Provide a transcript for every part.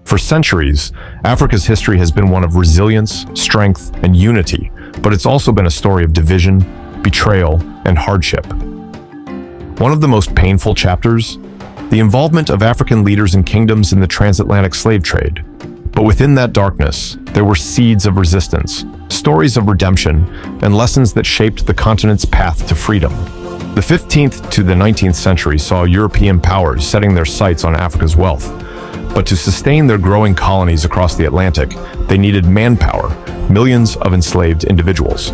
For centuries, Africa's history has been one of resilience, strength, and unity, but it's also been a story of division, betrayal, and hardship. One of the most painful chapters? The involvement of African leaders and kingdoms in the transatlantic slave trade. But within that darkness, there were seeds of resistance, stories of redemption, and lessons that shaped the continent's path to freedom. The 15th to the 19th century saw European powers setting their sights on Africa's wealth. But to sustain their growing colonies across the Atlantic, they needed manpower, millions of enslaved individuals.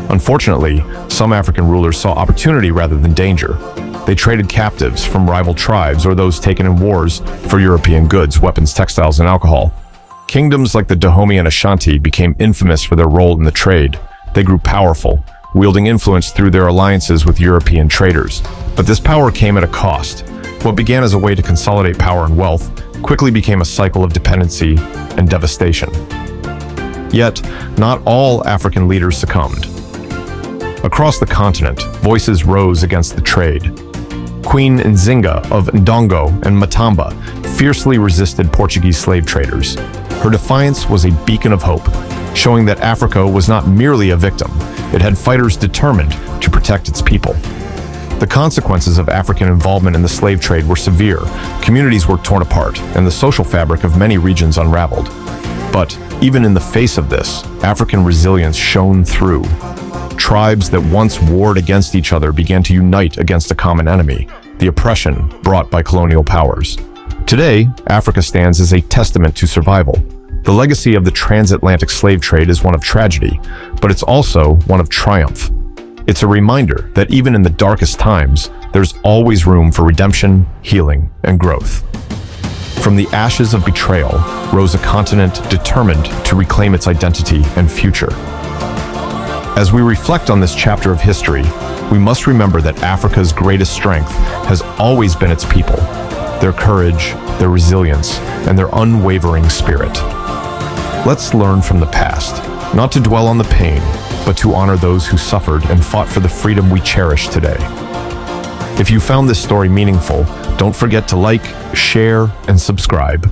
Unfortunately, some African rulers saw opportunity rather than danger. They traded captives from rival tribes or those taken in wars for European goods, weapons, textiles, and alcohol. Kingdoms like the Dahomey and Ashanti became infamous for their role in the trade. They grew powerful, wielding influence through their alliances with European traders. But this power came at a cost. What began as a way to consolidate power and wealth quickly became a cycle of dependency and devastation. Yet, not all African leaders succumbed. Across the continent, voices rose against the trade. Queen Nzinga of Ndongo and Matamba fiercely resisted Portuguese slave traders. Her defiance was a beacon of hope, showing that Africa was not merely a victim. It had fighters determined to protect its people. The consequences of African involvement in the slave trade were severe. Communities were torn apart, and the social fabric of many regions unraveled. But even in the face of this, African resilience shone through. Tribes that once warred against each other began to unite against a common enemy, the oppression brought by colonial powers. Today, Africa stands as a testament to survival. The legacy of the transatlantic slave trade is one of tragedy, but it's also one of triumph. It's a reminder that even in the darkest times, there's always room for redemption, healing, and growth. From the ashes of betrayal rose a continent determined to reclaim its identity and future. As we reflect on this chapter of history, we must remember that Africa's greatest strength has always been its people, their courage, their resilience, and their unwavering spirit. Let's learn from the past, not to dwell on the pain, but to honor those who suffered and fought for the freedom we cherish today. If you found this story meaningful, don't forget to like, share, and subscribe.